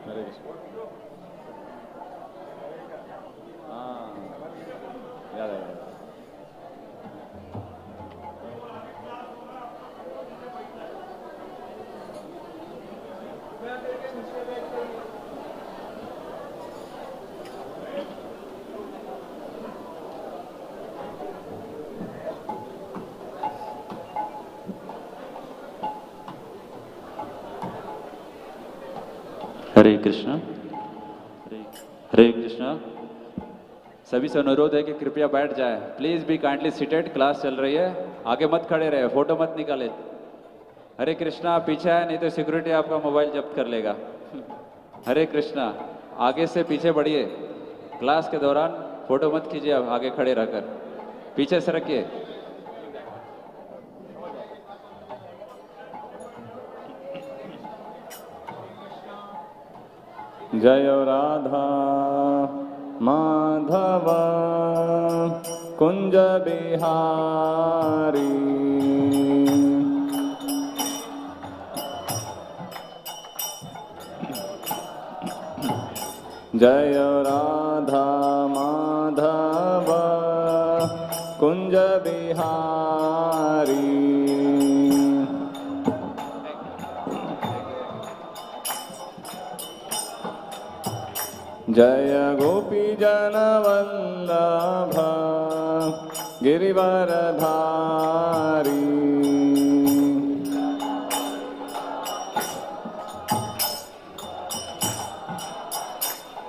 हरे कृष्ण। हाँ, याद आया। हरे कृष्णा। हरे कृष्णा। सभी से अनुरोध है कि कृपया बैठ जाए। Please be kindly seated. Class चल रही है, आगे मत खड़े रहे, फोटो मत निकाले। हरे कृष्णा। पीछे है, नहीं तो सिक्योरिटी आपका मोबाइल जब्त कर लेगा। हरे कृष्णा। आगे से पीछे बढ़िए। क्लास के दौरान फोटो मत कीजिए, आप आगे खड़े रहकर, पीछे सरकिए। जय राधा माधव कुंज बिहारी। जय राधा माधव कुंज बिहारी। जय गोपी जन वल्लभ गिरिवरधारी।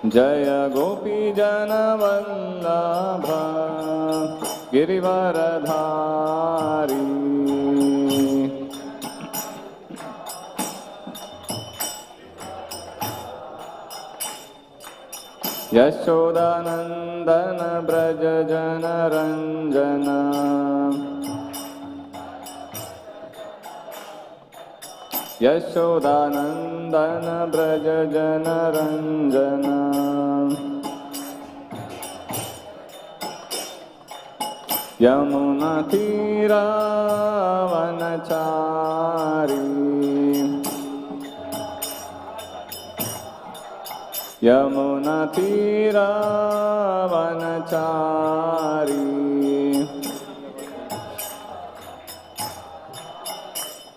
जय गोपी जन वल्लभ गिरिवरधारी। यशोदानंदन ब्रज जन रंजन। यशोदानंदन ब्रज जन रंजन। यमुना तीरा वनचारी। यमुना तीरा वनचारी।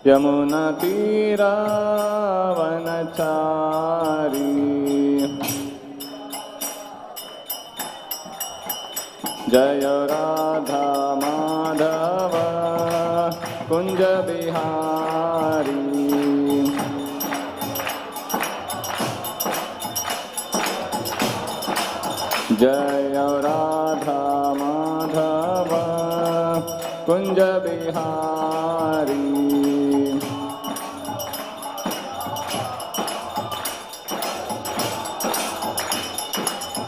यमुना तीरा वनचारी। जय राधा माधव कुंज बिहारी। जय राधा माधव कुंज बिहारी।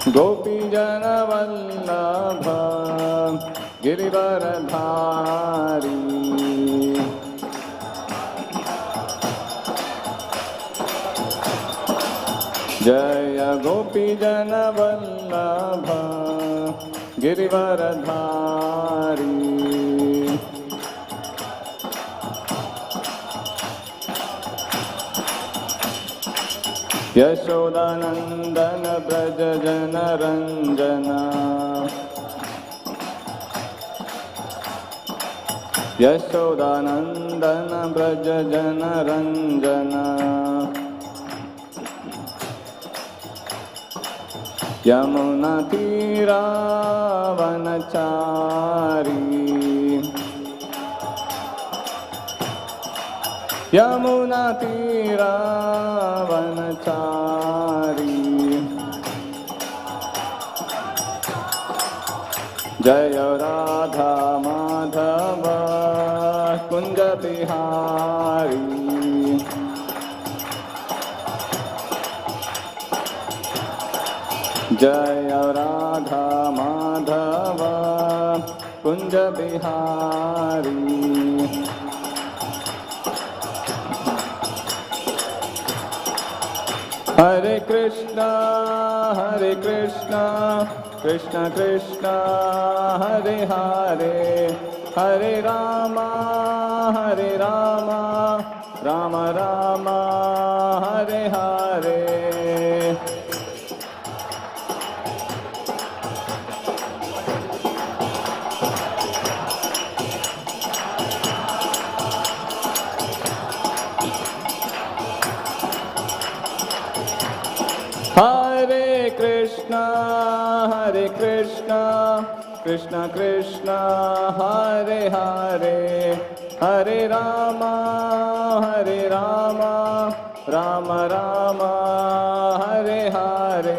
गोपी जन वल्लभ गिरिवरधारी। जय गोपी जन वल्लभ गिरिवरधारी। यशोदानंदन ब्रज जन रंजन। यशोदानंदन ब्रज जन रंजन। यमुना तीरा वनचारी। यमुना तीरा वनचारी। जय राधा माधव कुंज बिहारी। जय राधा माधव कुंज बिहारी। हरे कृष्णा कृष्ण कृष्ण हरे हरे, हरे Rama Ram Ram Hare Hare. Krishna Krishna Krishna Hare Hare Hare Rama Rama Rama Hare Hare.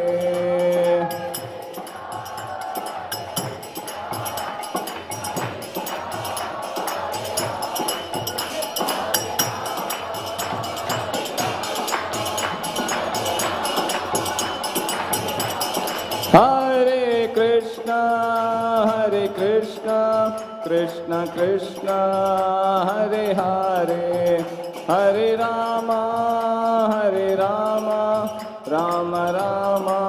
Hare Krishna Krishna Krishna Hare Hare Hare Rama Rama Rama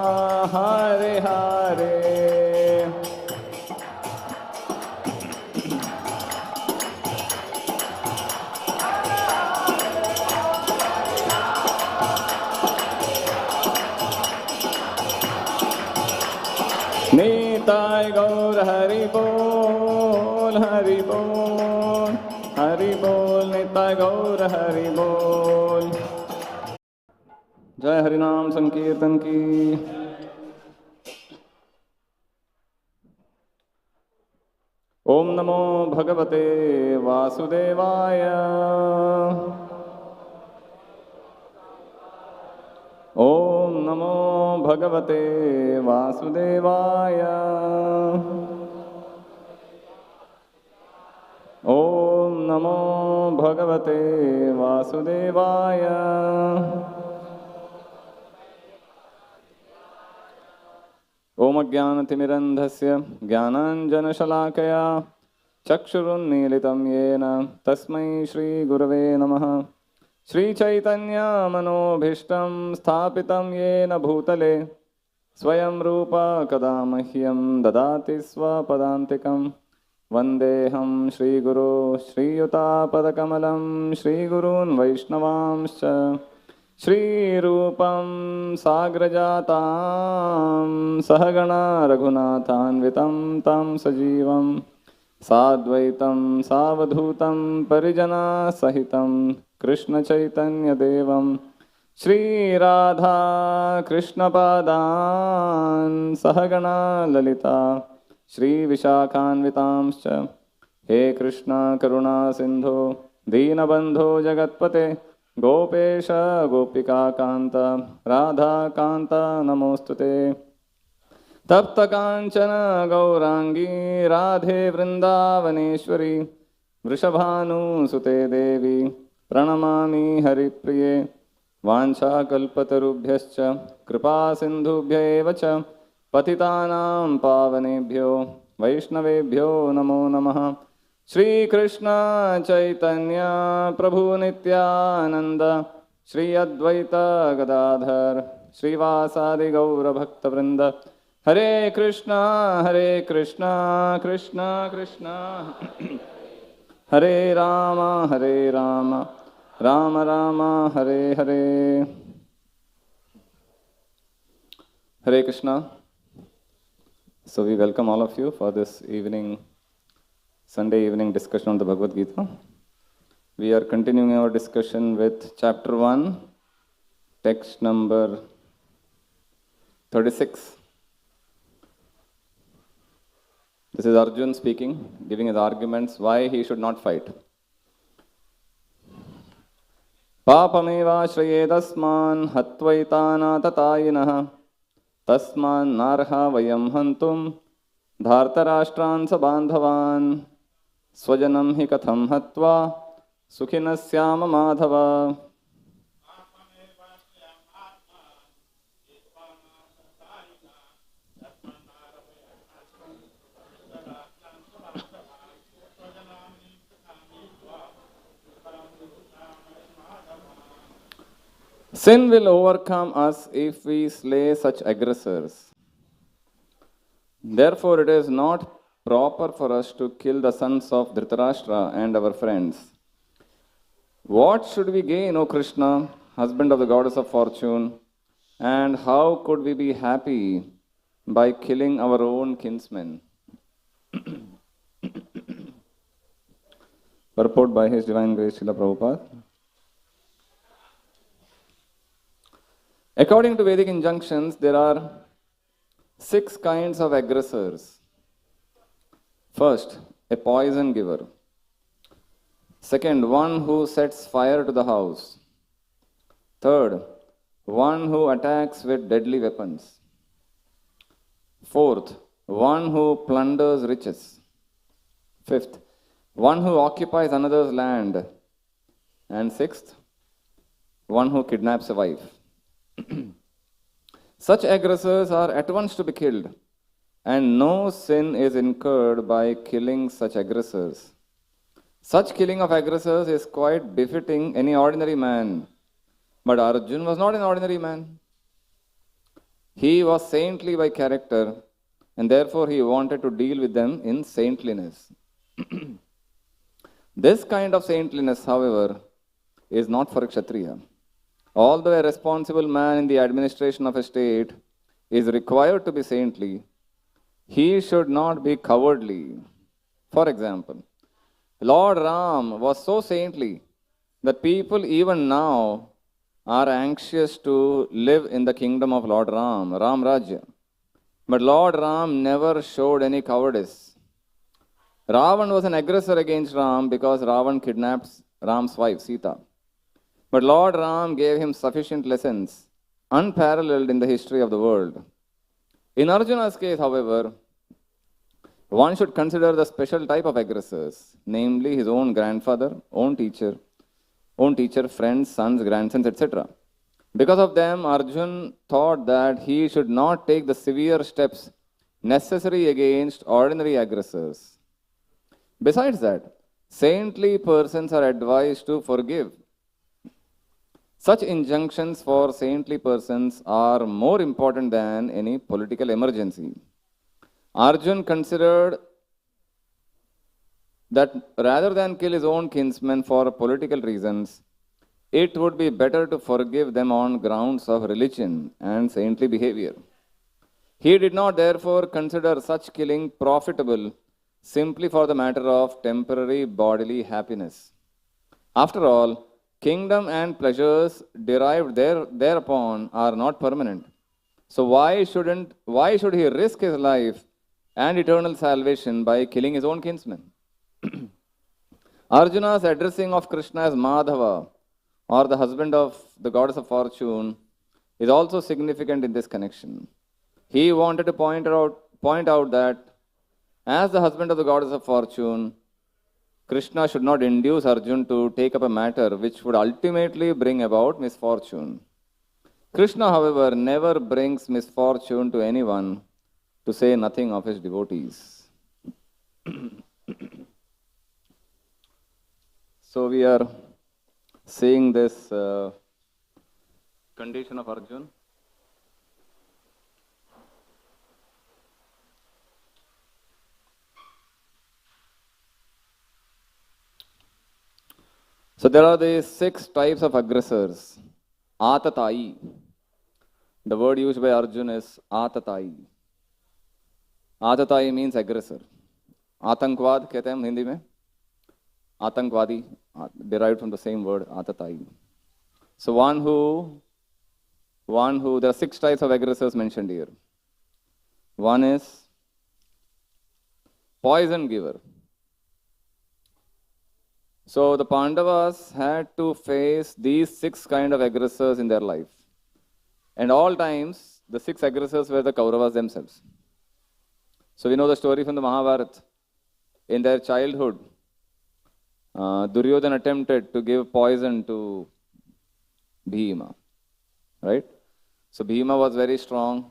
Hare Hare. Nitai Gaur Hari Bol Hari Bol Hari Bol Nitai Gaur Hari Bol. Jai Harinam Sankirtan ki. Om Namo Bhagavate Vasudevaya. Om Namo Bhagavate Vasudevaya. Om Namo Bhagavate Vasudevaya. Om Ajnanatimirandhasya Jnananjanashalakaya Chakshurunmilitam Yena Tasmai Shri Gurave Namaha. Shri Chaitanya Manobhishtam Sthapitam Yena Bhutale Swayam Rupa Kadamahyam Dadati Swapadantikam Vandeham Shri Guru Shri Yuta Padakamalam Shri Gurun Vaishnavamscha Shri Rupam Sagrajatam Sahagana Raghunathanvitam Tam Sajivam Sadvaitam Savadhutam Parijana Sahitam Krishna Chaitanya Devam Shri Radha Krishna Padan Sahagana Lalita Shri Vishakhanvitamscha. He Krishna Karuna Sindhu Deenabandho Jagatpate Gopesha Gopika Kanta Radha Kanta Namostute. Tapta Kanchana Gaurangi Radhe Vrindavaneshwari Vrishabhanu Sute Devi Pranamami Haripriye. Vancha kalpatarubhyascha kripa sindhubhya evacha patitanam pavanebhyo vaishnavebhyo namo namaha. Shri Krishna Chaitanya Prabhu Nityananda Shri Advaita Gadadhar Shri Vasadi Gaura Bhakta Vrinda. Hare Krishna Krishna Krishna Hare Rama Rama Rama Hare Hare. Hare Krishna. So we welcome all of you for this evening, Sunday evening discussion on the Bhagavad Gita. We are continuing our discussion with chapter 1, text number 36. This is Arjun speaking, giving his arguments why he should not fight. Papameva shrayedasman hatvaitana tatayinah tasman narha vayam hantum dhartarashtran sabandhavan swajanam hi katham hatva sukhinasyama madhava. Sin will overcome us if we slay such aggressors. Therefore, it is not proper for us to kill the sons of Dhritarashtra and our friends. What should we gain, O Krishna, husband of the goddess of fortune, and how could we be happy by killing our own kinsmen? Purport by His Divine Grace Srila Prabhupada. According to Vedic injunctions, there are 6 kinds of aggressors. First, a poison giver. Second, one who sets fire to the house. Third, one who attacks with deadly weapons. Fourth, one who plunders riches. Fifth, one who occupies another's land. And sixth, one who kidnaps a wife. Such aggressors are at once to be killed, and no sin is incurred by killing such aggressors. Such killing of aggressors is quite befitting any ordinary man. But Arjun was not an ordinary man. He was saintly by character, and therefore he wanted to deal with them in saintliness. This kind of saintliness, however, is not for a Kshatriya. Although a responsible man in the administration of a state is required to be saintly, he should not be cowardly. For example, Lord Ram was so saintly that people even now are anxious to live in the kingdom of Lord Ram, Ram Rajya. But Lord Ram never showed any cowardice. Ravan was an aggressor against Ram because Ravan kidnapped Ram's wife, Sita. But Lord Ram gave him sufficient lessons, unparalleled in the history of the world. In Arjuna's case, however, one should consider the special type of aggressors, namely his own grandfather, own teacher, friends, sons, grandsons, etc. Because of them, Arjun thought that he should not take the severe steps necessary against ordinary aggressors. Besides that, saintly persons are advised to forgive. Such injunctions for saintly persons are more important than any political emergency. Arjun considered that rather than kill his own kinsmen for political reasons, it would be better to forgive them on grounds of religion and saintly behavior. He did not therefore consider such killing profitable simply for the matter of temporary bodily happiness. After all, kingdom and pleasures derived thereupon are not permanent. So why should he risk his life and eternal salvation by killing his own kinsmen? Arjuna's addressing of Krishna as Madhava, or the husband of the goddess of fortune, is also significant in this connection. He wanted to point out that as the husband of the goddess of fortune, Krishna should not induce Arjun to take up a matter which would ultimately bring about misfortune. Krishna, however, never brings misfortune to anyone, to say nothing of his devotees. So we are seeing this condition of Arjun. So there are these 6 types of aggressors. Atatai. The word used by Arjun is Atatai. Atatai means aggressor. Atankvad कहते हैं हम हिंदी में. Atankvadi, derived from the same word, Atatai. So there are 6 types of aggressors mentioned here. One is poison giver. So the Pandavas had to face these 6 kind of aggressors in their life. And all times, the 6 aggressors were the Kauravas themselves. So we know the story from the Mahabharata. In their childhood, Duryodhana attempted to give poison to Bhima. Right? So Bhima was very strong,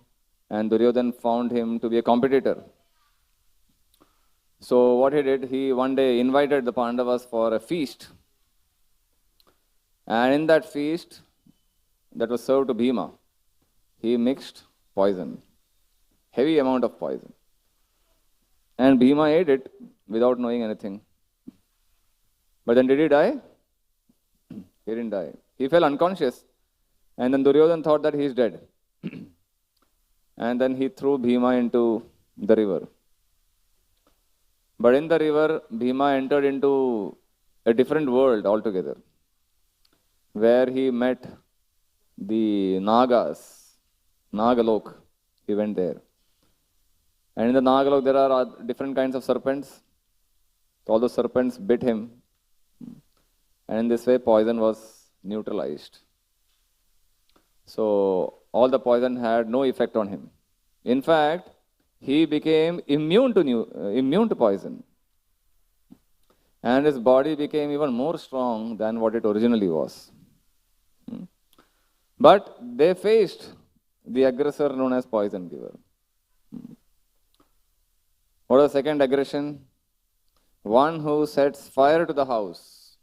and Duryodhana found him to be a competitor. So what he did, he one day invited the Pandavas for a feast. And in that feast that was served to Bhima, he mixed poison, heavy amount of poison. And Bhima ate it without knowing anything. But then did he die? He didn't die. He fell unconscious. And then Duryodhana thought that he is dead. And then he threw Bhima into the river. But in the river, Bhima entered into a different world altogether, where he met the Nagas, Nagalok. He went there. And in the Nagalok, there are different kinds of serpents. All the serpents bit him. And in this way, poison was neutralized. So, all the poison had no effect on him. In fact, he became immune to poison. And his body became even more strong than what it originally was. But they faced the aggressor known as poison giver. What was the second aggression? One who sets fire to the house.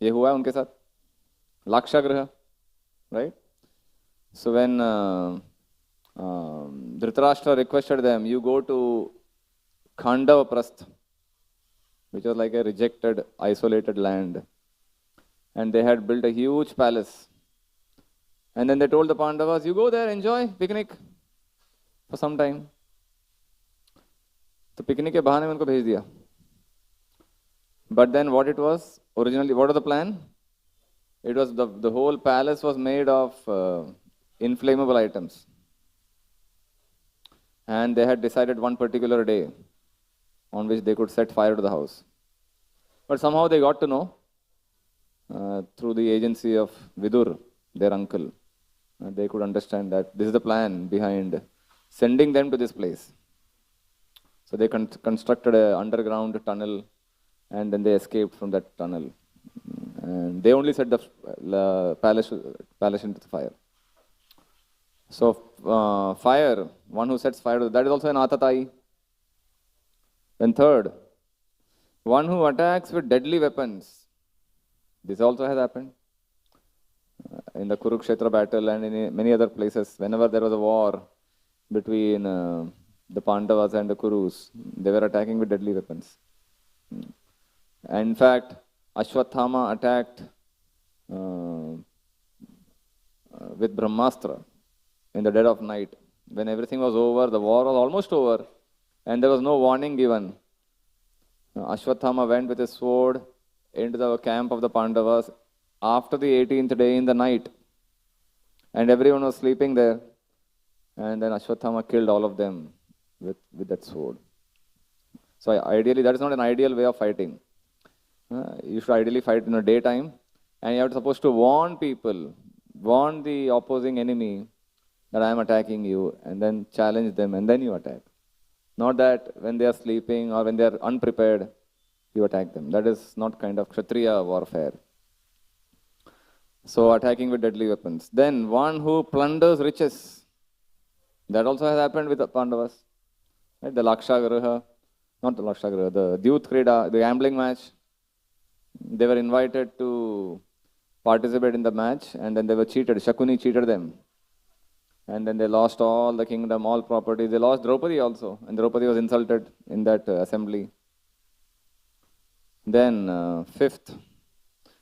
ये हुआ उनके साथ Lakshagriha, right? So when Dhritarashtra requested them, you go to Khandavaprastha, which was like a rejected, isolated land. And they had built a huge palace. And then they told the Pandavas, you go there, enjoy, picnic for some time. तो picnic के बहाने में उनको भेज दिया. But then what it was, originally, what was the plan? It was the whole palace was made of inflammable items. And they had decided one particular day on which they could set fire to the house. But somehow they got to know through the agency of Vidur, their uncle. They could understand that this is the plan behind sending them to this place. So they constructed an underground tunnel, and then they escaped from that tunnel. And they only set the palace into the fire. So fire, one who sets fire, that is also an atatai. Then third, one who attacks with deadly weapons. This also has happened. In the Kurukshetra battle and in many other places, whenever there was a war between the Pandavas and the Kurus, they were attacking with deadly weapons. And in fact, Ashwathama attacked with Brahmastra in the dead of night. When everything was over, the war was almost over, and there was no warning given. Ashwathama went with his sword into the camp of the Pandavas after the 18th day in the night. And everyone was sleeping there. And then Ashwathama killed all of them with that sword. So ideally, that is not an ideal way of fighting. You should ideally fight in the daytime, and you are supposed to warn people, warn the opposing enemy that I am attacking you, and then challenge them, and then you attack. Not that when they are sleeping or when they are unprepared, you attack them. That is not kind of Kshatriya warfare. So attacking with deadly weapons. Then one who plunders riches. That also has happened with the Pandavas. Right? The Lakshagriha, not the Lakshagriha, the Dyut Krida, the gambling match. They were invited to participate in the match, and then they were cheated. Shakuni cheated them. And then they lost all the kingdom, all property. They lost Draupadi also, and Draupadi was insulted in that assembly. Then fifth,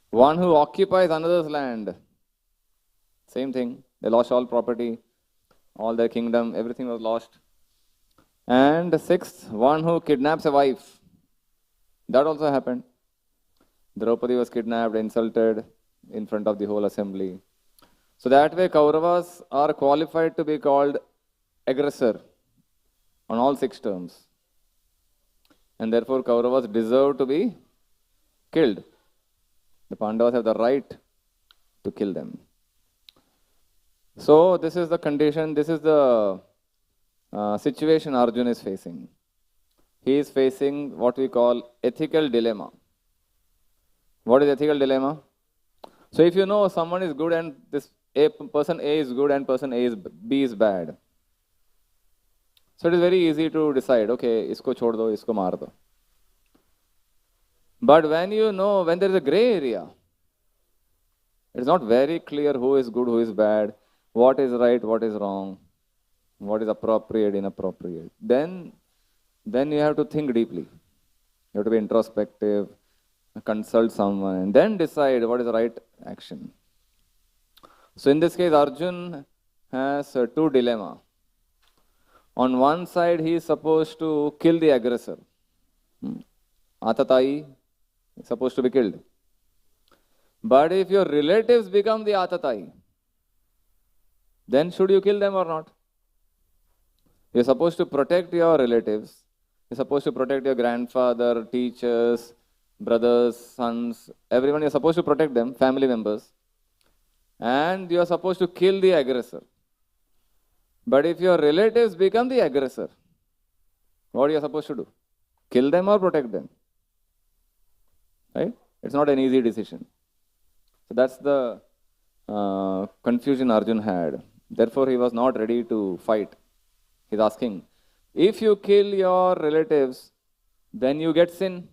one who occupies another's land. Same thing. They lost all property, all their kingdom, everything was lost. And sixth, one who kidnaps a wife. That also happened. Draupadi was kidnapped, insulted in front of the whole assembly. So that way Kauravas are qualified to be called aggressor on all 6 terms. And therefore Kauravas deserve to be killed. The Pandavas have the right to kill them. So this is the condition, this is the situation Arjuna is facing. He is facing what we call ethical dilemma. What is ethical dilemma? So if you know someone is good and person A is good and person B is bad, so it is very easy to decide, okay, isko chhod do, isko maar do. But when you know, when there is a gray area, it is not very clear who is good, who is bad, what is right, what is wrong, what is appropriate, inappropriate. Then you have to think deeply. You have to be introspective, consult someone, and then decide what is the right action. So in this case, Arjun has 2 dilemmas. On one side, he is supposed to kill the aggressor. Atatai is supposed to be killed. But if your relatives become the Atatai, then should you kill them or not? You're supposed to protect your relatives. You're supposed to protect your grandfather, teachers, brothers, sons, everyone. You're supposed to protect them, family members. And you're supposed to kill the aggressor. But if your relatives become the aggressor, what are you supposed to do? Kill them or protect them? Right? It's not an easy decision. So that's the confusion Arjun had. Therefore, he was not ready to fight. He's asking, if you kill your relatives, then you get sin.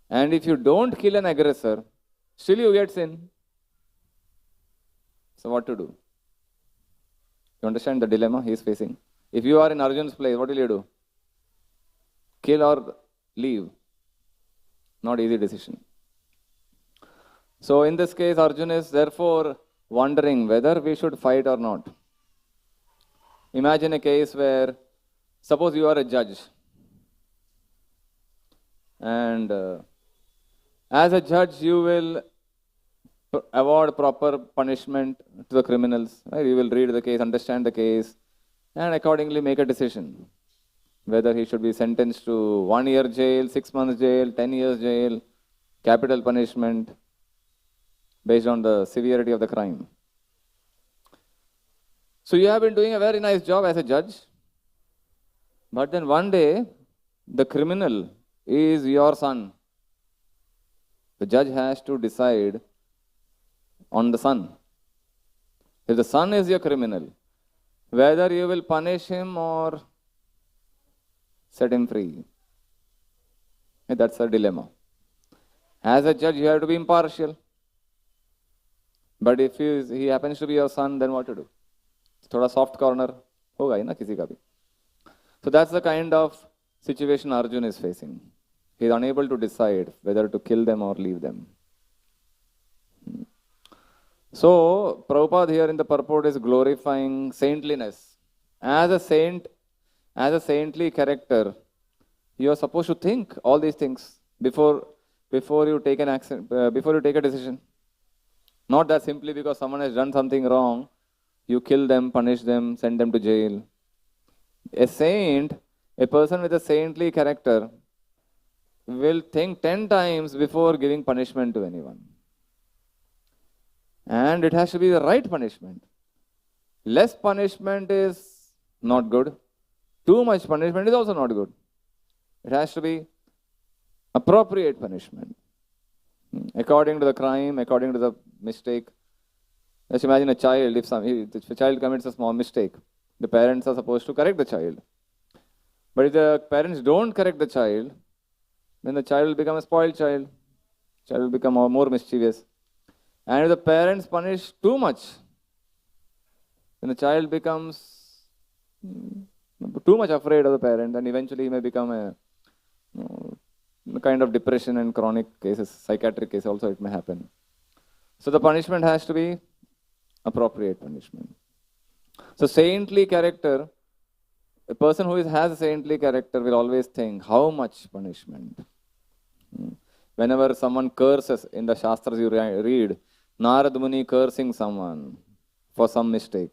And if you don't kill an aggressor, still you get sin. So what to do? You understand the dilemma he is facing? If you are in Arjun's place, what will you do? Kill or leave? Not easy decision. So in this case, Arjun is therefore wondering whether we should fight or not. Imagine a case where, suppose you are a judge. And as a judge, you will award proper punishment to the criminals. Right? You will read the case, understand the case, and accordingly make a decision. Whether he should be sentenced to 1 year jail, 6 months jail, 10 years jail, capital punishment, based on the severity of the crime. So you have been doing a very nice job as a judge. But then one day, the criminal is your son. The judge has to decide on the son. If the son is your criminal, whether you will punish him or set him free. That's a dilemma. As a judge, you have to be impartial. But if he happens to be your son, then what to do? Thoda soft corner hoga hi na kisi ka bhi. So that's the kind of situation Arjun is facing. He is unable to decide whether to kill them or leave them. So Prabhupada here in the purport is glorifying saintliness. As a saint, as a saintly character, you are supposed to think all these things before you take an action, before you take a decision. Not that simply because someone has done something wrong, you kill them, punish them, send them to jail. A saint, a person with a saintly character, will think 10 times before giving punishment to anyone. And it has to be the right punishment. Less punishment is not good. Too much punishment is also not good. It has to be appropriate punishment. According to the crime, according to the mistake. Let's imagine a child, if a child commits a small mistake, the parents are supposed to correct the child. But if the parents don't correct the child, then the child will become a spoiled child. The child will become more mischievous. And if the parents punish too much, then the child becomes too much afraid of the parent, and eventually he may become a kind of depression and chronic cases, psychiatric case also it may happen. So the punishment has to be appropriate punishment. So saintly character, a person who has a saintly character will always think, how much punishment? Whenever someone curses, in the Shastras you read, Narad Muni cursing someone for some mistake.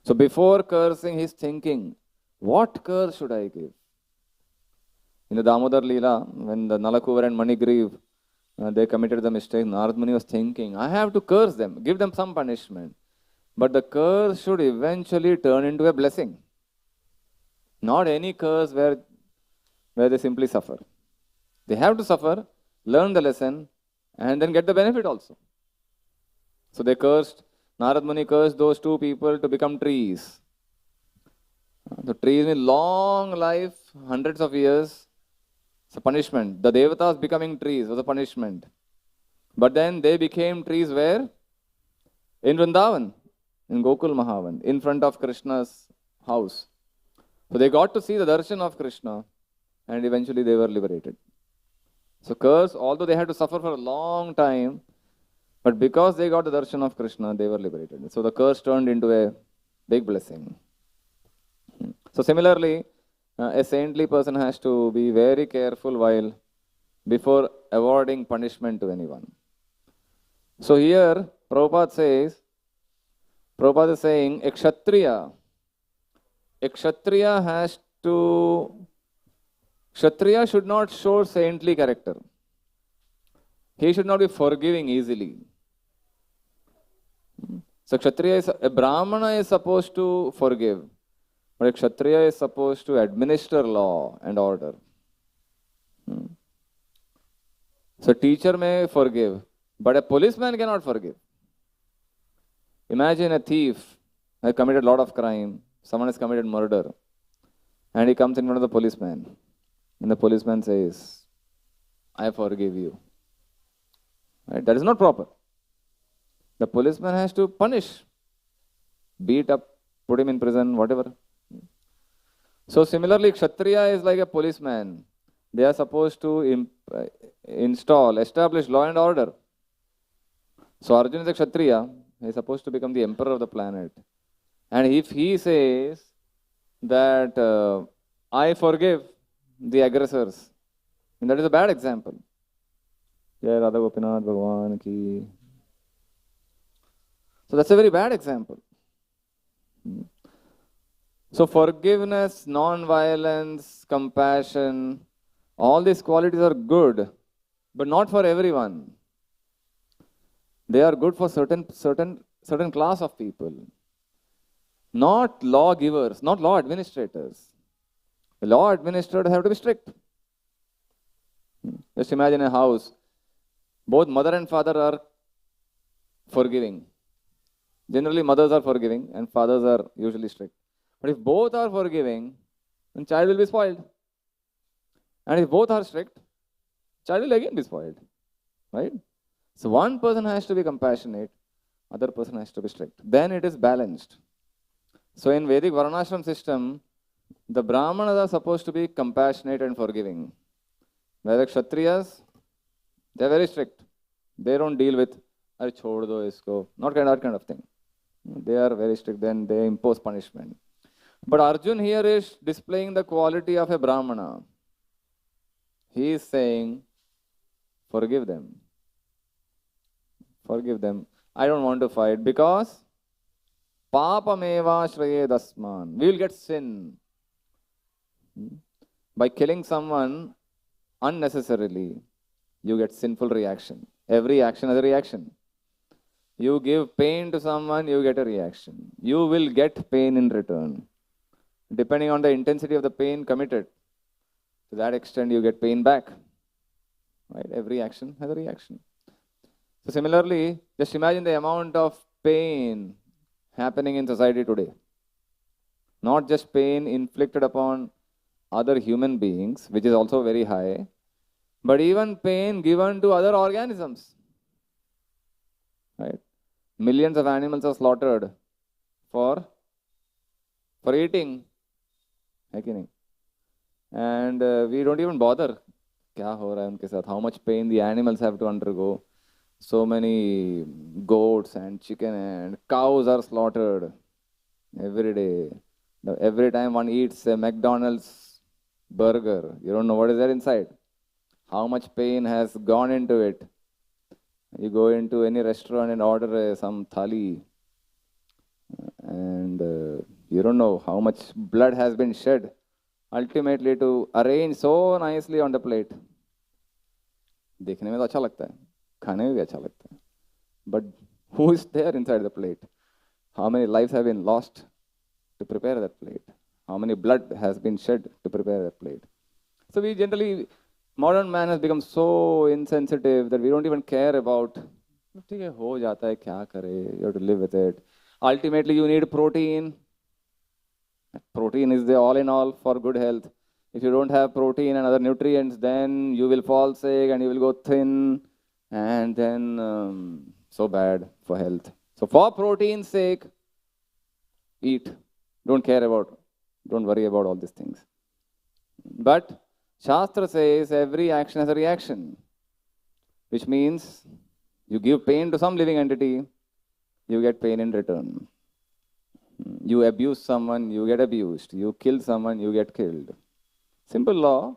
So before cursing, he's thinking, what curse should I give? In the Damodar Leela, when the Nalakuvar and Manigriv, they committed the mistake, Narad Muni was thinking, I have to curse them, give them some punishment. But the curse should eventually turn into a blessing. Not any curse where they simply suffer. They have to suffer, learn the lesson, and then get the benefit also. So they cursed, Narad Muni cursed those two people to become trees. The trees with long life, hundreds of years, it's a punishment. The Devatas becoming trees was a punishment. But then they became trees where? In Vrindavan, in Gokul Mahavan, in front of Krishna's house. So they got to see the darshan of Krishna, and eventually they were liberated. So curse, although they had to suffer for a long time, but because they got the darshan of Krishna, they were liberated. So the curse turned into a big blessing. So similarly, a saintly person has to be very careful before awarding punishment to anyone. So here, Prabhupada is saying, a Kshatriya a Kshatriya should not show saintly character. He should not be forgiving easily. So a Brahmana is supposed to forgive, but a Kshatriya is supposed to administer law and order. So teacher may forgive, but a policeman cannot forgive. Imagine a thief has committed a lot of crime, someone has committed murder, and he comes in front of the policeman, and the policeman says, I forgive you. Right? That is not proper. The policeman has to punish, beat up, put him in prison, whatever. So similarly, Kshatriya is like a policeman. They are supposed to establish law and order. So Arjuna is a Kshatriya. He is supposed to become the emperor of the planet. And if he says that I forgive the aggressors, then that is a bad example. Jai Radha Gopinath Bhagwan ki. So that's a very bad example. So forgiveness, non-violence, compassion, all these qualities are good, but not for everyone. They are good for certain class of people. Not lawgivers, not law administrators. The law administrators have to be strict. Just imagine a house. Both mother and father are forgiving. Generally, mothers are forgiving and fathers are usually strict. But if both are forgiving, then child will be spoiled. And if both are strict, child will again be spoiled. Right? So one person has to be compassionate, other person has to be strict. Then it is balanced. So in Vedic Varnashram system, the Brahmanas are supposed to be compassionate and forgiving. Whereas Kshatriyas, they are very strict. They don't deal with, "Arey chhod do isko," not that kind of thing. They are very strict, then they impose punishment. But Arjun here is displaying the quality of a Brahmana. He is saying, forgive them. Forgive them. I don't want to fight because papameva shraye dasman. We will get sin. By killing someone unnecessarily, you get sinful reaction. Every action has a reaction. You give pain to someone, you get a reaction. You will get pain in return. Depending on the intensity of the pain committed, to that extent you get pain back. Right? Every action has a reaction. So similarly, just imagine the amount of pain happening in society today. Not just pain inflicted upon other human beings, which is also very high, but even pain given to other organisms. Right? Millions of animals are slaughtered for eating. And we don't even bother. Kya ho raha hai unke sath? How much pain the animals have to undergo. So many goats and chicken and cows are slaughtered every day. Every time one eats a McDonald's burger, you don't know what is there inside. How much pain has gone into it. You go into any restaurant and order some thali, and you don't know how much blood has been shed ultimately to arrange so nicely on the plate. देखने में तो अच्छा लगता है, खाने में भी अच्छा लगता है. But who is there inside the plate? How many lives have been lost to prepare that plate? How many blood has been shed to prepare that plate? So we generally, modern man has become so insensitive that we don't even care about, ठीक है हो जाता है क्या करे, you have to live with it. Ultimately you need protein. Protein is the all in all for good health. If you don't have protein and other nutrients, then you will fall sick and you will go thin, and then so bad for health. So for protein's sake, eat. Don't worry about all these things. But Shastra says every action has a reaction, which means you give pain to some living entity, you get pain in return. You abuse someone, you get abused. You kill someone, you get killed. Simple law,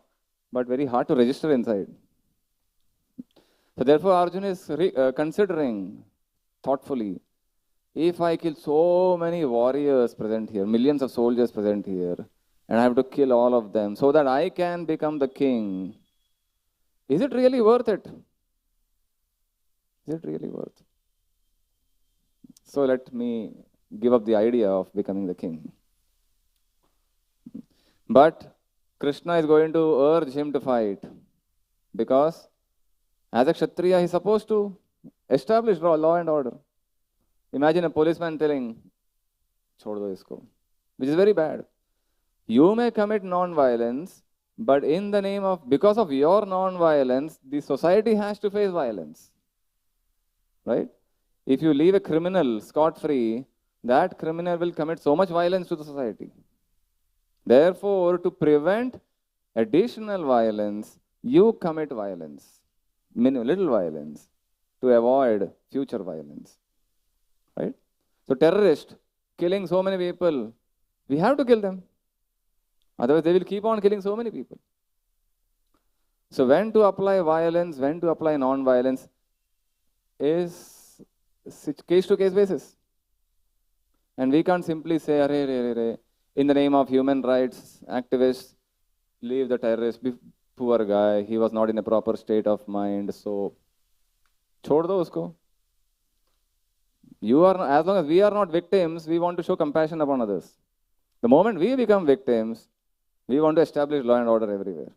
but very hard to register inside. So therefore Arjuna is considering thoughtfully, if I kill so many warriors present here, millions of soldiers present here, and I have to kill all of them so that I can become the king, is it really worth it? Is it really worth it? So let me give up the idea of becoming the king. But Krishna is going to urge him to fight because as a Kshatriya, he's supposed to establish law and order. Imagine a policeman telling, "Chhod do isko," which is very bad. You may commit non-violence, but in the name of, because of your non-violence, the society has to face violence. Right? If you leave a criminal scot-free, that criminal will commit so much violence to the society. Therefore, to prevent additional violence, you commit violence, little violence, to avoid future violence. Right? So terrorists killing so many people, we have to kill them. Otherwise, they will keep on killing so many people. So when to apply violence, when to apply non-violence is case-to-case basis. And we can't simply say, in the name of human rights activists, leave the terrorist, poor guy, he was not in a proper state of mind, so chhod do usko. As long as we are not victims, we want to show compassion upon others. The moment we become victims, we want to establish law and order everywhere.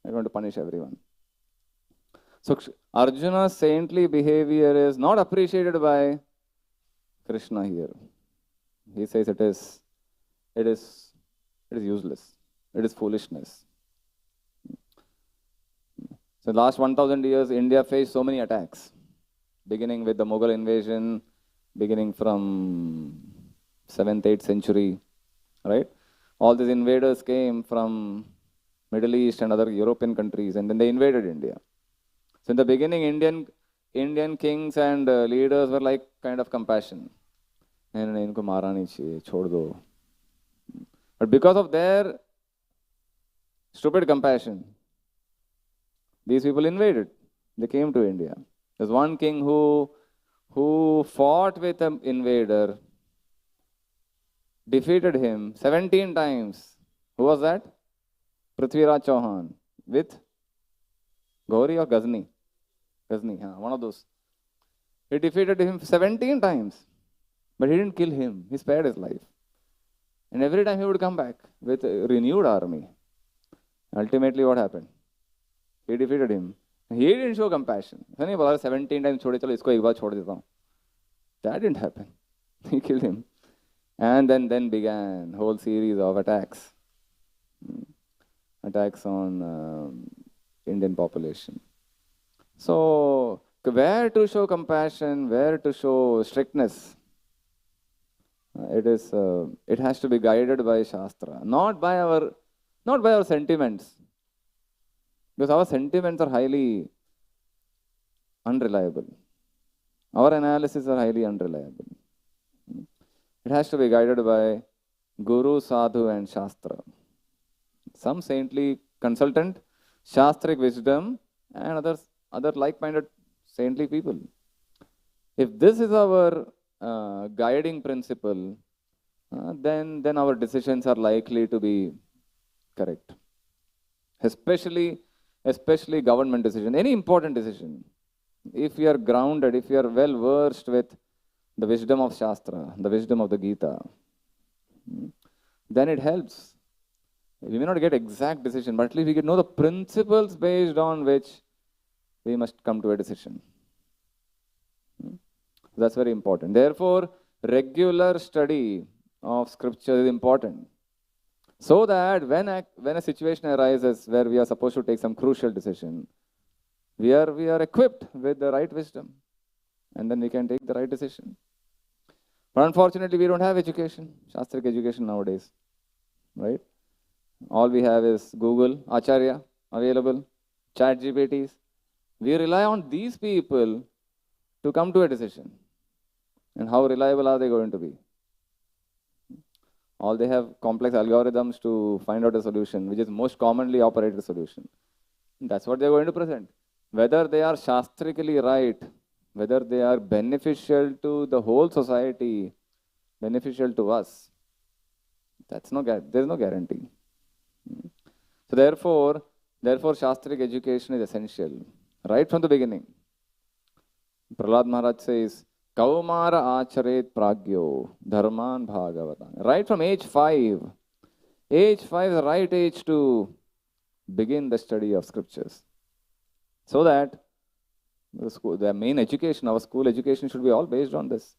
We want to punish everyone. So Arjuna's saintly behavior is not appreciated by Krishna here. He says it is useless. It is foolishness. So last 1,000 years, India faced so many attacks, beginning with the Mughal invasion, beginning from 7th, 8th century, right? All these invaders came from Middle East and other European countries, and then they invaded India. So in the beginning, Indian kings and leaders were like kind of compassion. But because of their stupid compassion, these people invaded. They came to India. There's one king who fought with an invader, defeated him 17 times. Who was that? Prithviraj Chauhan with Gauri or Ghazni? Ghazni, one of those. He defeated him 17 times, but he didn't kill him. He spared his life. And every time he would come back with a renewed army. Ultimately, what happened? He defeated him. He didn't show compassion. 17 times, that didn't happen. He killed him. And then began a whole series of attacks. Attacks on Indian population. So, where to show compassion, where to show strictness? It has to be guided by Shastra, not by our sentiments. Because our sentiments are highly unreliable. Our analysis are highly unreliable. It has to be guided by Guru, Sadhu and Shastra. Some saintly consultant, Shastric wisdom and other like-minded saintly people. If this is our guiding principle, then our decisions are likely to be correct. Especially government decision, any important decision. If we are grounded, if we are well versed with the wisdom of Shastra, the wisdom of the Gita, then it helps. We may not get exact decision, but at least we can know the principles based on which we must come to a decision. That's very important. Therefore, regular study of scripture is important. So that when a situation arises where we are supposed to take some crucial decision, we are equipped with the right wisdom, and then we can take the right decision. But unfortunately, we don't have education, Shastric education nowadays, right? All we have is Google, Acharya available, Chat GPTs. We rely on these people to come to a decision. And how reliable are they going to be? All they have complex algorithms to find out a solution, which is most commonly operated solution. That's what they're going to present. Whether they are shastrically right whether they are beneficial to the whole society, beneficial to us. There's no guarantee. So therefore, Shastric education is essential right from the beginning. Prahlad Maharaj says, Kaumara acharet pragyo dharman bhagavatan. Right from age 5. Age 5 is the right age to begin the study of scriptures. So that the main education, our school education should be all based on this.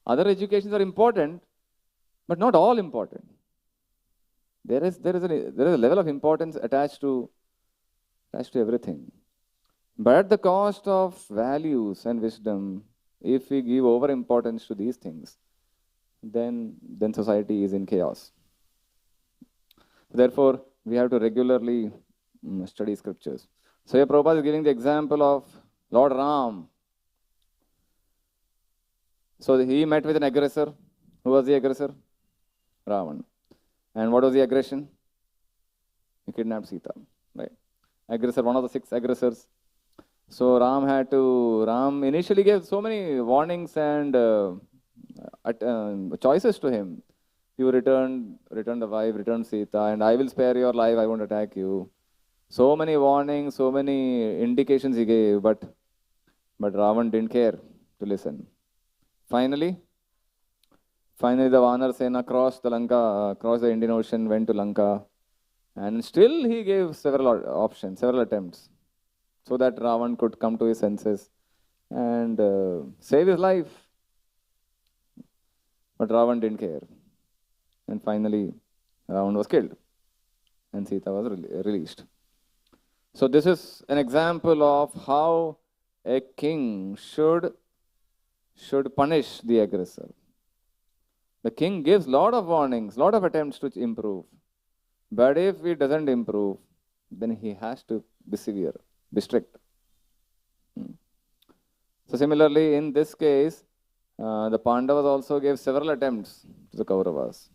Other educations are important, but not all important. There is a level of importance attached to everything. But at the cost of values and wisdom, if we give over importance to these things, then society is in chaos. Therefore, we have to regularly study scriptures. So here Prabhupada is giving the example of Lord Ram. So he met with an aggressor. Who was the aggressor? Ravan. And what was the aggression? He kidnapped Sita. Right? Aggressor, one of the 6 aggressors. So Ram initially gave so many warnings and choices to him. You return the wife, return Sita, and I will spare your life, I won't attack you. So many warnings, so many indications he gave, but Ravan didn't care to listen. Finally, the Vanar Sena crossed the Indian Ocean, went to Lanka, and still he gave several options, several attempts, so that Ravan could come to his senses and save his life. But Ravan didn't care. And finally, Ravan was killed and Sita was released. So this is an example of how a king should punish the aggressor. The king gives lot of warnings, lot of attempts to improve. But if he doesn't improve, then he has to be severe, be strict. So similarly, in this case, the Pandavas also gave several attempts to the Kauravas.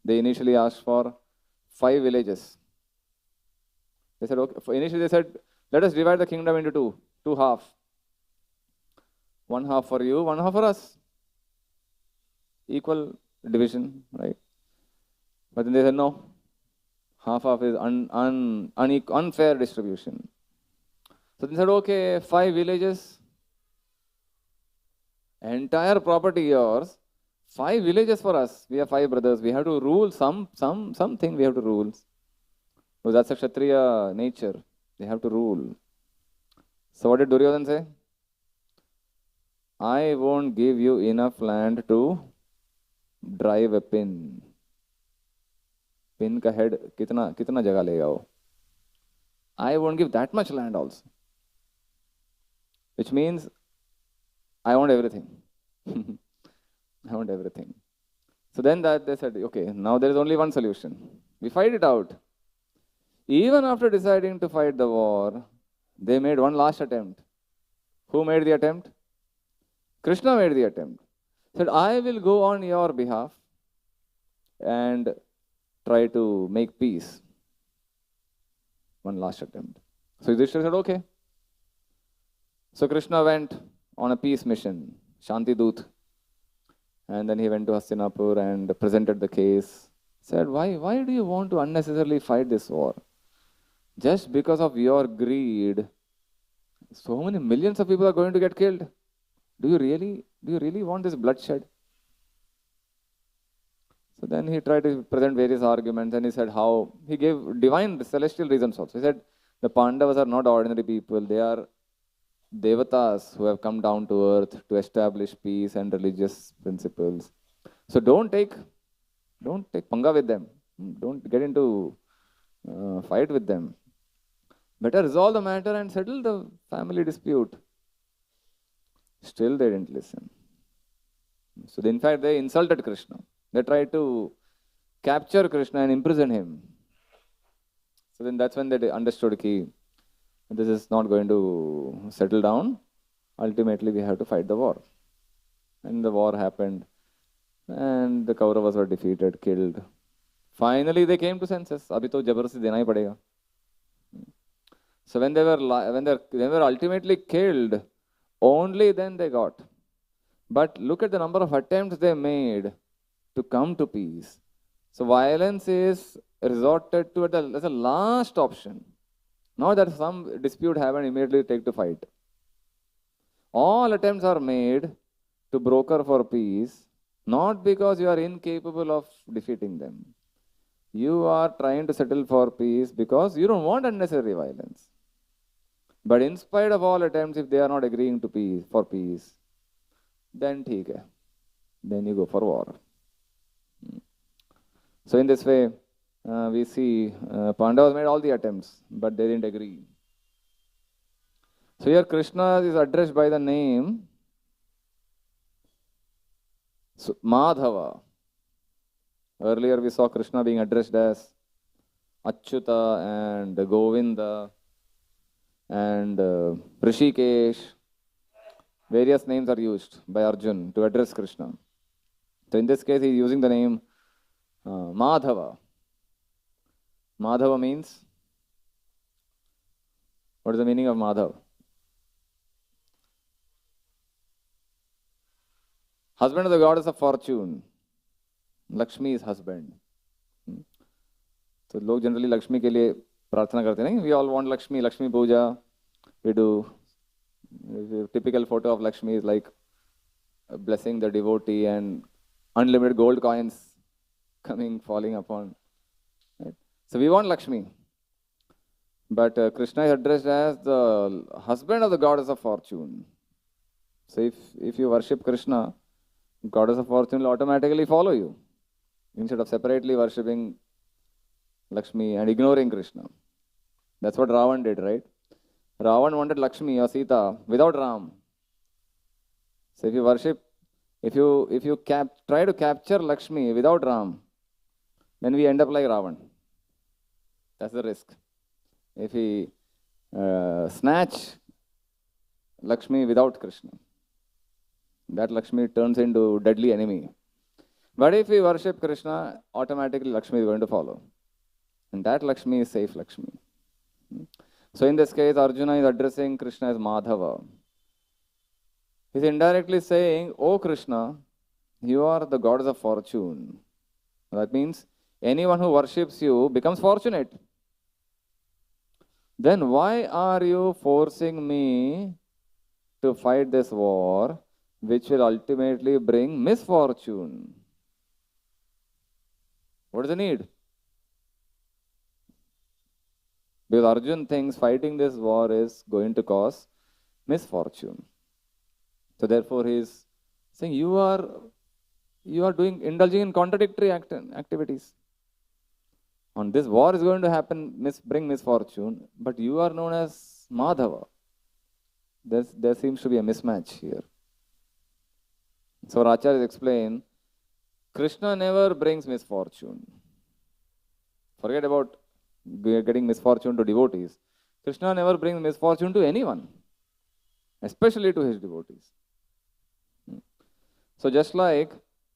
They initially asked for 5 villages. They said, okay. Initially they said, let us divide the kingdom into two halves. 1 half for you, 1 half for us. Equal division, right? But then they said, no. Half is unfair distribution. So they said, okay, 5 villages. Entire property yours. 5 villages for us. We are 5 brothers. We have to rule something we have to rule. Because that's a Kshatriya nature. They have to rule. So what did Duryodhana say? I won't give you enough land to drive a pin. Pin ka head kitna jagah lega wo? I won't give that much land also. Which means I want everything. I want everything. So then they said, okay, now there is only one solution. We fight it out. Even after deciding to fight the war, they made one last attempt. Who made the attempt? Krishna made the attempt. Said, I will go on your behalf and try to make peace. One last attempt. So Yudhishthira said, okay. So Krishna went on a peace mission, Shanti Doot. And then he went to Hastinapur and presented the case. Said, why do you want to unnecessarily fight this war? Just because of your greed, so many millions of people are going to get killed. Do you really want this bloodshed? So then he tried to present various arguments and he said how, he gave divine celestial reasons also. He said, the Pandavas are not ordinary people. They are devatas who have come down to earth to establish peace and religious principles. So don't take panga with them. Don't get into fight with them. Better resolve the matter and settle the family dispute. Still they didn't listen. So in fact they insulted Krishna. They tried to capture Krishna and imprison him. So then that's when they understood that this is not going to settle down. Ultimately we have to fight the war. And the war happened. And the Kauravas were defeated, killed. Finally they came to senses. Abhi to jabarasti dena hi padega. So when they were ultimately killed, Only then they got. But look at the number of attempts they made to come to peace. So violence is resorted to as a last option. Not that some dispute happened, immediately take to fight. All attempts are made to broker for peace, not because you are incapable of defeating them. You are trying to settle for peace because you don't want unnecessary violence. But in spite of all attempts, if they are not agreeing to peace, for peace, then theek hai. Then you go for war. So in this way, we see Pandavas made all the attempts, but they didn't agree. So here Krishna is addressed by the name Madhava. Earlier we saw Krishna being addressed as Achyuta and Govinda and Rishikesh. Various names are used by Arjun to address Krishna. So in this case he is using the name Madhava. Madhava means, what is the meaning of Madhava? Husband of the goddess of fortune. Lakshmi is husband. So लोग generally Lakshmi के लिए प्रार्थना करते हैं. We all want Lakshmi, Lakshmi puja. We do. Typical photo of Lakshmi is like blessing the devotee and unlimited gold coins falling upon. Right? So we want Lakshmi. But Krishna is addressed as the husband of the goddess of fortune. So if you worship Krishna, goddess of fortune will automatically follow you, instead of separately worshipping Lakshmi and ignoring Krishna. That's what Ravan did, right? Ravan wanted Lakshmi or Sita without Ram. So if you worship, if you try to capture Lakshmi without Ram, then we end up like Ravan. That's the risk. If we snatch Lakshmi without Krishna, that Lakshmi turns into deadly enemy. But if we worship Krishna, automatically Lakshmi is going to follow. And that Lakshmi is safe Lakshmi. So in this case, Arjuna is addressing Krishna as Madhava. He is indirectly saying, "O Krishna, you are the goddess of fortune." That means anyone who worships you becomes fortunate. Then why are you forcing me to fight this war, which will ultimately bring misfortune? What is the need? Because Arjun thinks fighting this war is going to cause misfortune. So therefore he is saying, you are indulging in contradictory activities. On this war is going to happen, bring misfortune, but you are known as Madhava. There seems to be a mismatch here. So Acharyas explain, Krishna never brings misfortune. Forget about getting misfortune to devotees. Krishna never brings misfortune to anyone, especially to his devotees. So just like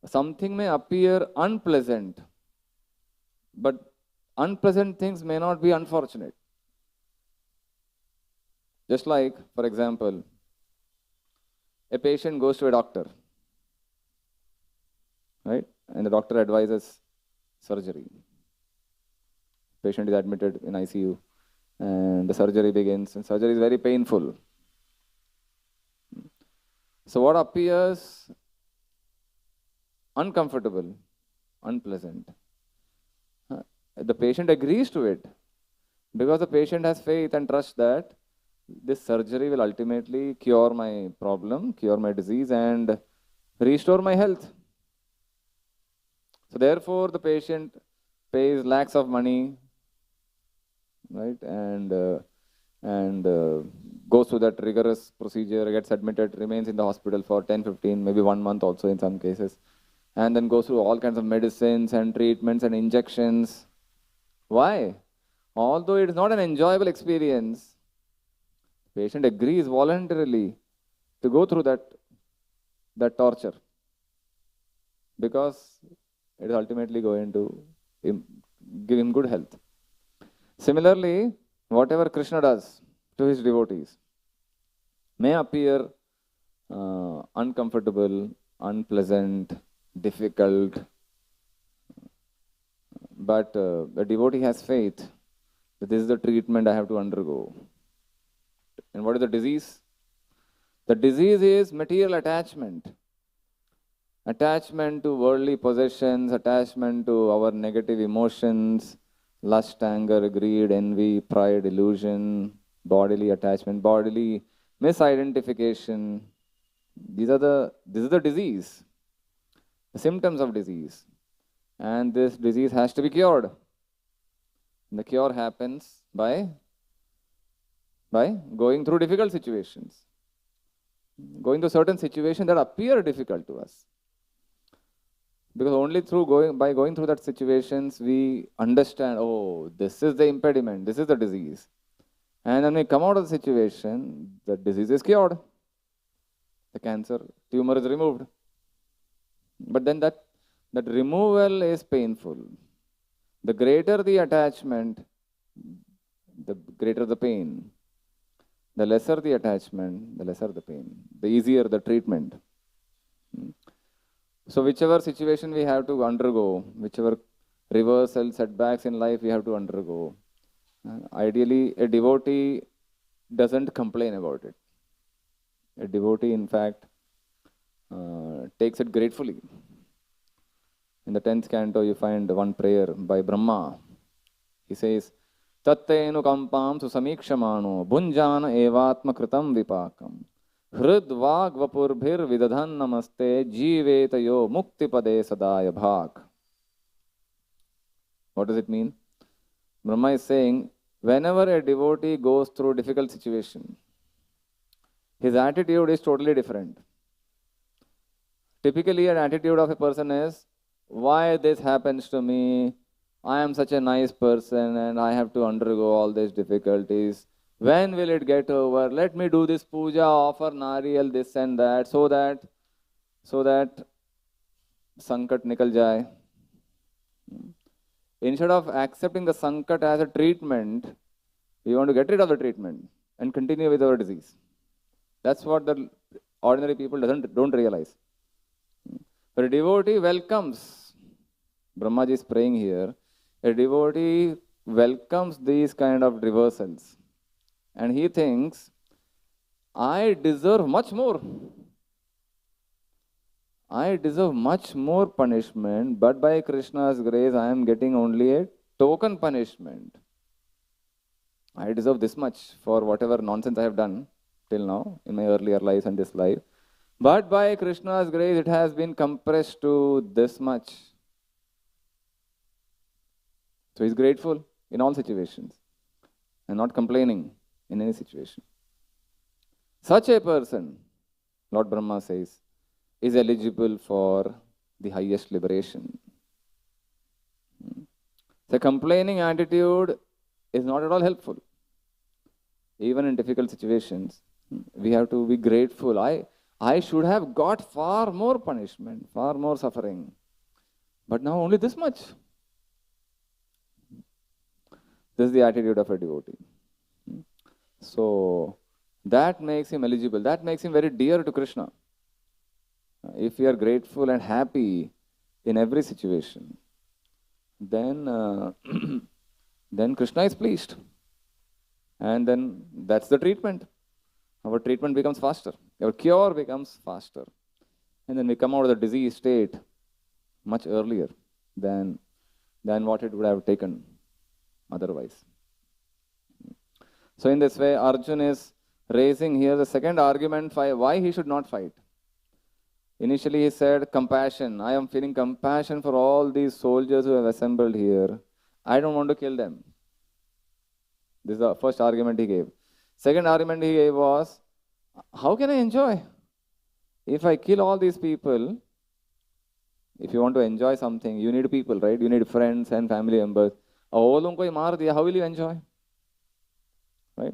something may appear unpleasant, but unpleasant things may not be unfortunate. Just like, for example, a patient goes to a doctor, right? And the doctor advises surgery. Patient is admitted in ICU and the surgery begins, and surgery is very painful. So what appears uncomfortable, unpleasant, the patient agrees to it because the patient has faith and trust that this surgery will ultimately cure my problem, cure my disease and restore my health. So therefore the patient pays lakhs of money, right, and goes through that rigorous procedure, gets admitted, remains in the hospital for 10, 15, maybe 1 month also in some cases, and then goes through all kinds of medicines and treatments and injections. Why? Although it is not an enjoyable experience, the patient agrees voluntarily to go through that torture because it is ultimately going to give him good health. Similarly, whatever Krishna does to his devotees may appear uncomfortable, unpleasant, difficult. But the devotee has faith that this is the treatment I have to undergo. And what is the disease? The disease is material attachment. Attachment to worldly possessions, attachment to our negative emotions, lust, anger, greed, envy, pride, illusion, bodily attachment, bodily misidentification. This is the disease, the symptoms of disease. And this disease has to be cured. And the cure happens by going through difficult situations. Going through certain situations that appear difficult to us. Because only by going through that situations, we understand, oh, this is the impediment, this is the disease. And when we come out of the situation, the disease is cured. The cancer tumor is removed. But then that removal is painful. The greater the attachment, the greater the pain. The lesser the attachment, the lesser the pain. The easier the treatment. So whichever situation we have to undergo, whichever reversal, setbacks in life we have to undergo, ideally a devotee doesn't complain about it. A devotee, in fact, takes it gratefully. In the 10th canto, you find one prayer by Brahma. He says, Tattenu kampam susamikshamano bunjana evatma kritam vipakam hrid vag vapurbhir vidadhan namaste jivetayo muktipade sadaya bhag. What does it mean? Brahma is saying, whenever a devotee goes through difficult situation, his attitude is totally different. Typically, an attitude of a person is, why this happens to me? I am such a nice person and I have to undergo all these difficulties. When will it get over? Let me do this puja, offer nariyal, this and that, so that sankat nikal jai. Instead of accepting the sankat as a treatment, we want to get rid of the treatment and continue with our disease. That's what the ordinary people don't realize. But a devotee welcomes, Brahmaji is praying here, a devotee welcomes these kind of reversals. And he thinks, I deserve much more. I deserve much more punishment, but by Krishna's grace, I am getting only a token punishment. I deserve this much for whatever nonsense I have done till now in my earlier lives and this life. But by Krishna's grace, it has been compressed to this much. So he's grateful in all situations and not complaining in any situation. Such a person, Lord Brahma says, is eligible for the highest liberation. The complaining attitude is not at all helpful. Even in difficult situations, we have to be grateful. I should have got far more punishment, far more suffering. But now only this much. This is the attitude of a devotee. So that makes him eligible. That makes him very dear to Krishna. If we are grateful and happy in every situation, then Krishna is pleased. And then that's the treatment. Our treatment becomes faster. Our cure becomes faster. And then we come out of the disease state much earlier than what it would have taken otherwise. So in this way, Arjun is raising here the second argument why he should not fight. Initially he said compassion. I am feeling compassion for all these soldiers who have assembled here. I don't want to kill them. This is the first argument he gave. Second argument he gave was, how can I enjoy? If I kill all these people, if you want to enjoy something, you need people, right? You need friends and family members. How will you enjoy? Right?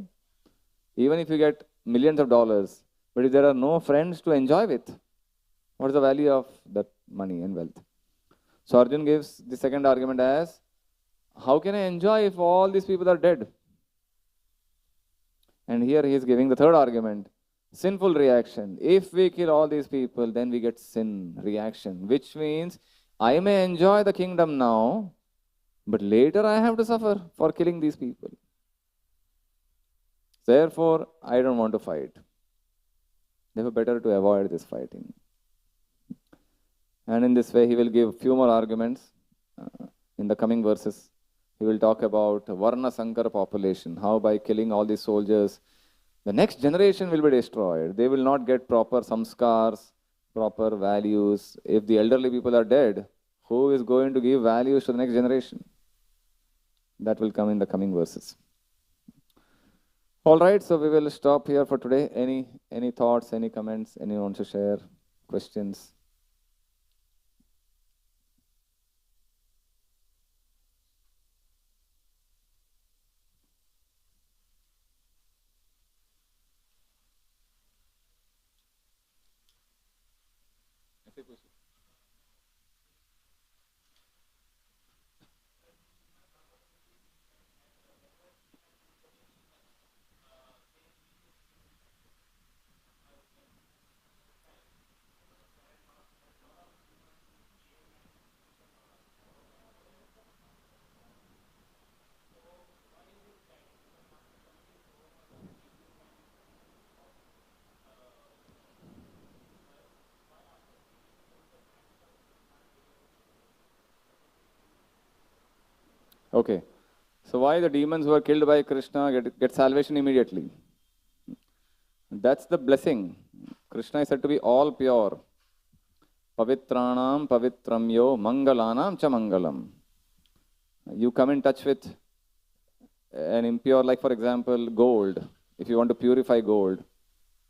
Even if you get millions of dollars, but if there are no friends to enjoy with, what is the value of that money and wealth? So Arjun gives the second argument as, how can I enjoy if all these people are dead? And here he is giving the third argument. Sinful reaction. If we kill all these people, then we get sin reaction, which means I may enjoy the kingdom now, but later I have to suffer for killing these people. Therefore, I don't want to fight. Therefore, better to avoid this fighting. And in this way, he will give few more arguments in the coming verses. He will talk about Varna Sankara population, how by killing all these soldiers, the next generation will be destroyed. They will not get proper samskars, proper values. If the elderly people are dead, who is going to give values to the next generation? That will come in the coming verses. All right, so we will stop here for today. Any thoughts, any comments, anyone wants to share, questions? Okay. So why the demons who are killed by Krishna get salvation immediately? That's the blessing. Krishna is said to be all pure. Pavitranam pavitramyo mangalanam cha mangalam. You come in touch with an impure, like for example, gold. If you want to purify gold,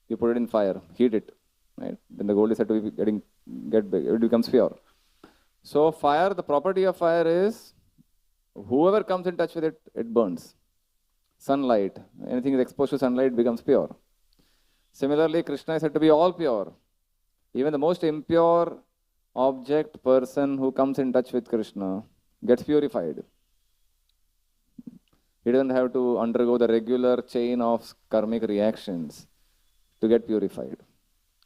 you put it in fire, heat it, right? Then the gold is said to be it becomes pure. So fire, the property of fire is whoever comes in touch with it, it burns. Sunlight, anything is exposed to sunlight becomes pure. Similarly, Krishna is said to be all pure. Even the most impure object, person who comes in touch with Krishna gets purified. He doesn't have to undergo the regular chain of karmic reactions to get purified.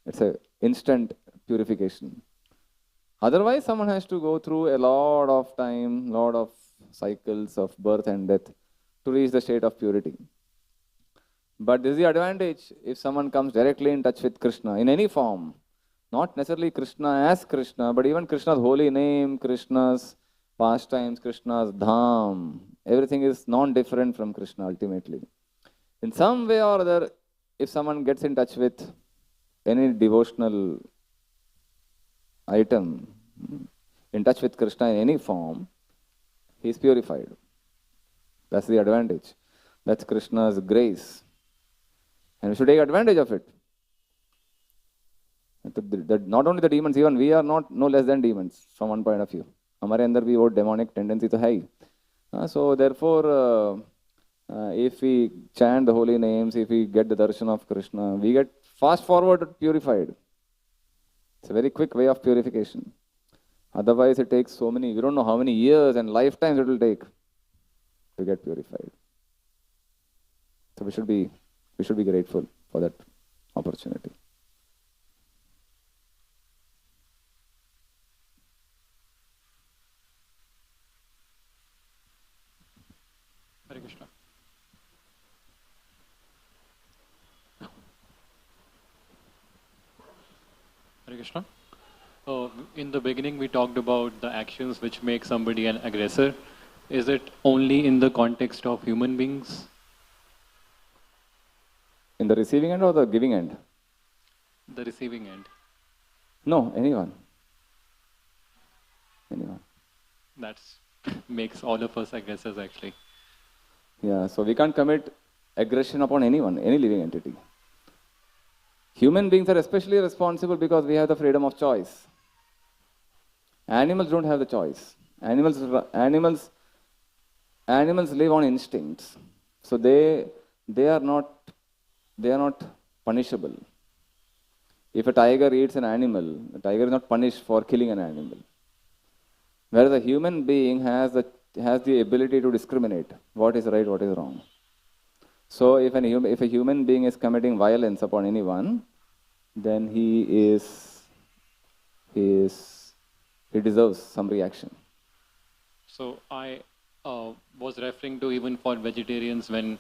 It's an instant purification. Otherwise, someone has to go through a lot of time, lot of cycles of birth and death to reach the state of purity. But this is the advantage if someone comes directly in touch with Krishna in any form. Not necessarily Krishna as Krishna, but even Krishna's holy name, Krishna's pastimes, Krishna's dham. Everything is non-different from Krishna ultimately. In some way or other, if someone gets in touch with any devotional item, in touch with Krishna in any form, he is purified. That's the advantage. That's Krishna's grace. And we should take advantage of it. Not only the demons, even we are not no less than demons from one point of view. हमारे अंदर भी वो demonic tendency तो है ही. So therefore, if we chant the holy names, if we get the darshan of Krishna, we get fast forward purified. It's a very quick way of purification. Otherwise, it takes so many, we don't know how many years and lifetimes it will take to get purified. So we should be grateful for that opportunity. Hare Krishna. Hare Krishna. In the beginning, we talked about the actions which make somebody an aggressor. Is it only in the context of human beings? In the receiving end or the giving end? The receiving end. No, anyone. Anyone. That makes all of us aggressors actually. Yeah, so we can't commit aggression upon anyone, any living entity. Human beings are especially responsible because we have the freedom of choice. Animals don't have the choice. Animals live on instincts. So they are not punishable. If a tiger eats an animal, the tiger is not punished for killing an animal. Whereas a human being has the ability to discriminate what is right, what is wrong. So if a human being is committing violence upon anyone, then he deserves some reaction. So I was referring to even for vegetarians when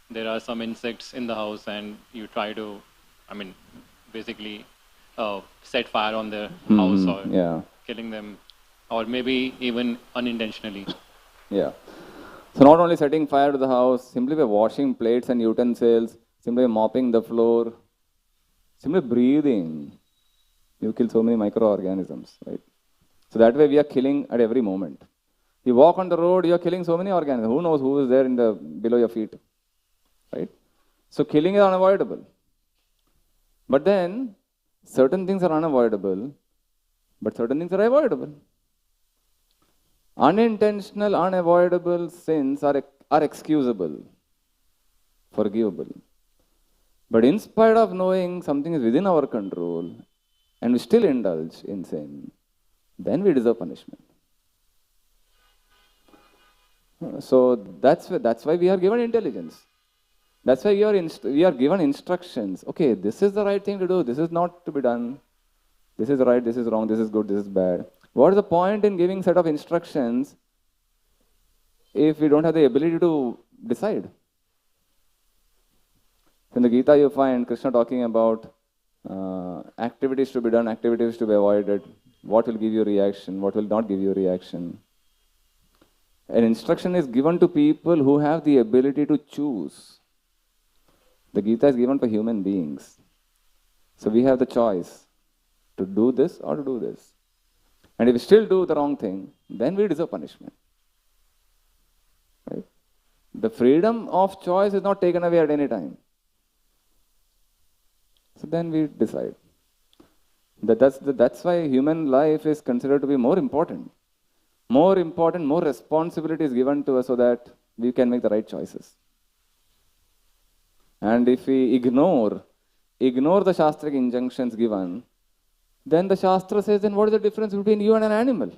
there are some insects in the house and you try to, basically set fire on their house or killing them, or maybe even unintentionally. Yeah. So not only setting fire to the house, simply by washing plates and utensils, simply by mopping the floor, simply breathing, you kill so many microorganisms, right? So that way we are killing at every moment. You walk on the road, you are killing so many organisms. Who knows who is there below your feet, right? So killing is unavoidable. But then, certain things are unavoidable, but certain things are avoidable. Unintentional, unavoidable sins are excusable, forgivable. But in spite of knowing something is within our control, and we still indulge in sin, then we deserve punishment. So that's why we are given intelligence. That's why we are given instructions. Okay, this is the right thing to do. This is not to be done. This is right. This is wrong. This is good. This is bad. What is the point in giving set of instructions if we don't have the ability to decide? In the Gita, you find Krishna talking about activities to be done, activities to be avoided. What will give you reaction? What will not give you reaction? An instruction is given to people who have the ability to choose. The Gita is given for human beings. So we have the choice to do this or to do this. And if we still do the wrong thing, then we deserve punishment. Right? The freedom of choice is not taken away at any time. So then we decide. That's why human life is considered to be more important. More responsibility is given to us so that we can make the right choices. And if we ignore the Shastric injunctions given, then the Shastra says, then what is the difference between you and an animal?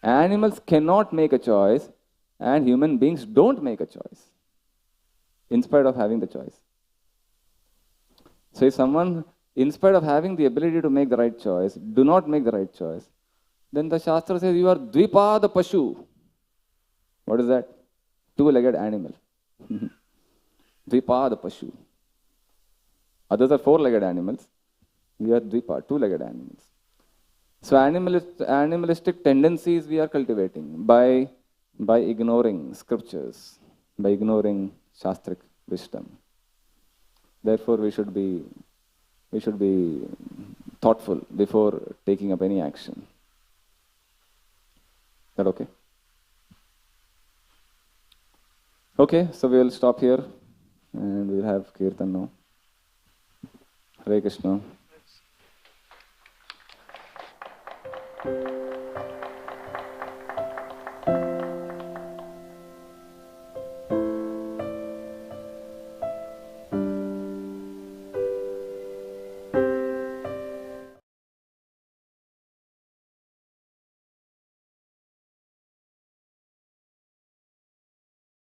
Animals cannot make a choice, and human beings don't make a choice, in spite of having the choice. So if someone, in spite of having the ability to make the right choice, do not make the right choice, then the Shastra says you are Dvipada Pashu. What is that? Two-legged animal. Dvipada Pashu. Others are four-legged animals. We are Dvipada, two-legged animals. So animalistic tendencies we are cultivating by ignoring scriptures, by ignoring Shastric wisdom. Therefore, we should be thoughtful before taking up any action. Is that okay? Okay, so we will stop here and we will have Kirtan now. Hare Krishna.